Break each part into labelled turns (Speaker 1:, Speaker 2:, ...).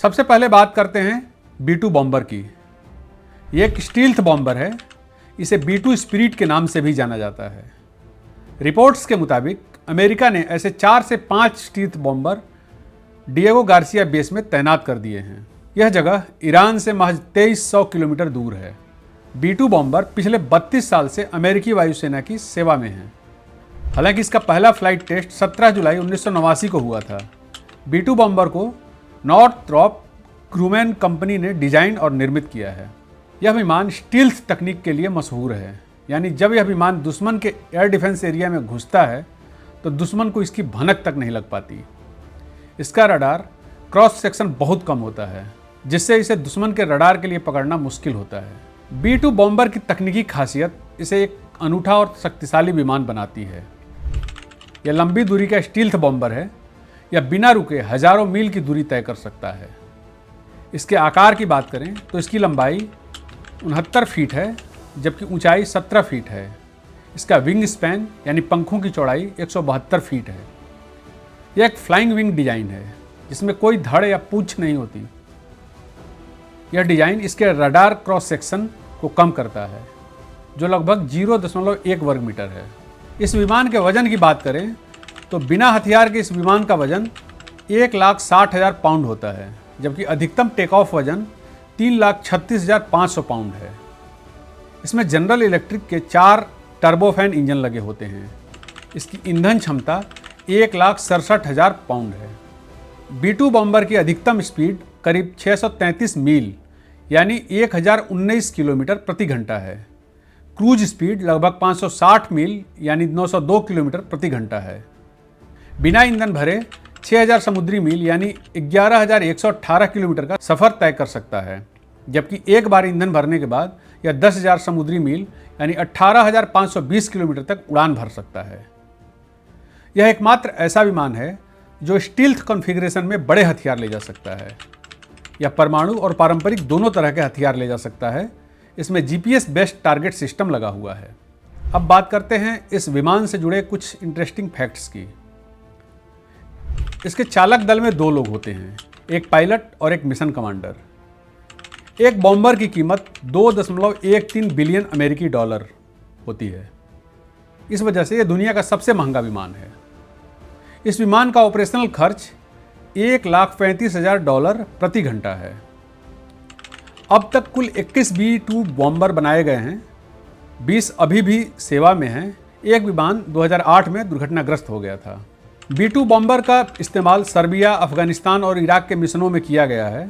Speaker 1: सबसे पहले बात करते हैं B-2 बॉम्बर की। ये एक स्टील्थ बॉम्बर है। इसे B-2 स्पिरिट के नाम से भी जाना जाता है। रिपोर्ट्स के मुताबिक अमेरिका ने ऐसे 4 से 5 stealth bomber Diego Garcia base में तैनात कर दिए हैं। यह जगह ईरान से महज 2300 किलोमीटर दूर है। B-2 बॉम्बर पिछले 32 साल से अमेरिकी वायुसेना की सेवा में है। हालांकि इसका पहला फ्लाइट टेस्ट 17 जुलाई 1989 को हुआ था। B-2 बॉम्बर को नॉर्थरॉप ग्रूमैन कंपनी ने डिजाइन और निर्मित किया है। यह विमान स्टील्थ तकनीक के लिए मशहूर है, यानी जब यह विमान दुश्मन के एयर डिफेंस एरिया में घुसता है तो दुश्मन को इसकी भनक तक नहीं लग पाती। इसका रडार क्रॉस सेक्शन बहुत कम होता है, जिससे इसे दुश्मन के रडार के लिए पकड़ना मुश्किल होता है। B-2 बॉम्बर की तकनीकी खासियत इसे एक अनूठा और शक्तिशाली विमान बनाती है। यह लंबी दूरी का स्टील्थ बॉम्बर है। यह बिना रुके हजारों मील की दूरी तय कर सकता है। इसके आकार की बात करें तो इसकी लंबाई 69 फीट है, जबकि ऊंचाई 17 फीट है। इसका विंग स्पैन यानी पंखों की चौड़ाई 172 फीट है। यह एक फ्लाइंग विंग डिजाइन है, जिसमें कोई धड़ या पूंछ नहीं होती। यह डिजाइन इसके रडार क्रॉस सेक्शन को कम करता है, जो लगभग 0.1 वर्ग मीटर है। इस विमान के वजन की बात करें तो बिना हथियार के इस विमान का वजन 1,60,000 पाउंड होता है, जबकि अधिकतम टेक ऑफ वजन 3,36,500 पाउंड है। इसमें जनरल इलेक्ट्रिक के 4 टर्बोफैन इंजन लगे होते हैं। इसकी ईंधन क्षमता 1,67,000 पाउंड है। B-2 बॉम्बर की अधिकतम स्पीड करीब 633 मील यानी 1019 किलोमीटर प्रति घंटा है। क्रूज स्पीड लगभग 560 मील यानी 902 किलोमीटर प्रति घंटा है। बिना ईंधन भरे 6000 समुद्री मील यानी 11,118 किलोमीटर का सफ़र तय कर सकता है, जबकि एक बार ईंधन भरने के बाद यह 10,000 समुद्री मील यानी 18,520 किलोमीटर तक उड़ान भर सकता है। यह एकमात्र ऐसा विमान है जो स्टील्थ कॉन्फ़िगरेशन में बड़े हथियार ले जा सकता है। यह परमाणु और पारंपरिक दोनों तरह के हथियार ले जा सकता है। इसमें GPS बेस्ड टारगेट सिस्टम लगा हुआ है। अब बात करते हैं इस विमान से जुड़े कुछ इंटरेस्टिंग फैक्ट्स की। इसके चालक दल में 2 लोग होते हैं, एक पायलट और एक मिशन कमांडर। एक बॉम्बर की कीमत 2.13 बिलियन अमेरिकी डॉलर होती है। इस वजह से यह दुनिया का सबसे महंगा विमान है। इस विमान का ऑपरेशनल खर्च $1,35,000 प्रति घंटा है। अब तक कुल 21 B-2 बॉम्बर बनाए गए हैं। 20 अभी भी सेवा में हैं। एक विमान 2008 में दुर्घटनाग्रस्त हो गया था। B-2 बॉम्बर का इस्तेमाल सर्बिया, अफगानिस्तान और इराक के मिशनों में किया गया है।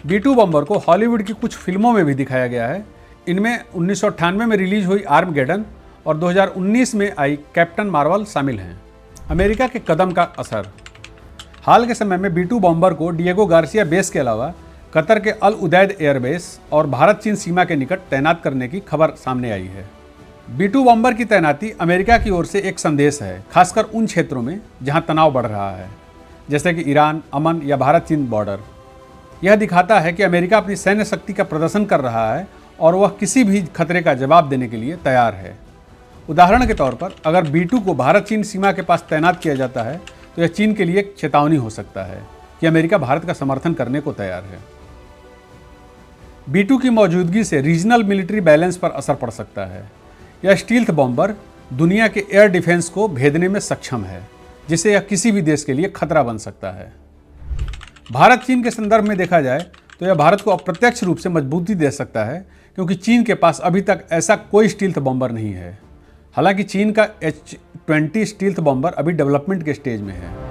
Speaker 1: B-2 बॉम्बर को हॉलीवुड की कुछ फिल्मों में भी दिखाया गया है। इनमें 1998 में रिलीज हुई आर्मगेडन और 2019 में आई कैप्टन मार्वल शामिल हैं। अमेरिका के कदम का असर। हाल के समय में B-2 बॉम्बर को डिएगो गार्सिया बेस के अलावा कतर के अल उदैद एयरबेस और भारत चीन सीमा के निकट तैनात करने की खबर सामने आई है। B-2 बॉम्बर की तैनाती अमेरिका की ओर से एक संदेश है, खासकर उन क्षेत्रों में जहां तनाव बढ़ रहा है, जैसे कि ईरान, अमन या भारत चीन बॉर्डर। यह दिखाता है कि अमेरिका अपनी सैन्य शक्ति का प्रदर्शन कर रहा है और वह किसी भी खतरे का जवाब देने के लिए तैयार है। उदाहरण के तौर पर अगर B-2 को भारत चीन सीमा के पास तैनात किया जाता है तो यह चीन के लिए एक चेतावनी हो सकता है कि अमेरिका भारत का समर्थन करने को तैयार है। B-2 की मौजूदगी से रीजनल मिलिट्री बैलेंस पर असर पड़ सकता है। यह स्टील्थ बॉम्बर दुनिया के एयर डिफेंस को भेदने में सक्षम है, जिससे यह किसी भी देश के लिए खतरा बन सकता है। भारत चीन के संदर्भ में देखा जाए तो यह भारत को अप्रत्यक्ष रूप से मजबूती दे सकता है, क्योंकि चीन के पास अभी तक ऐसा कोई स्टील्थ बॉम्बर नहीं है। हालांकि चीन का H-20 स्टील्थ बॉम्बर अभी डेवलपमेंट के स्टेज में है।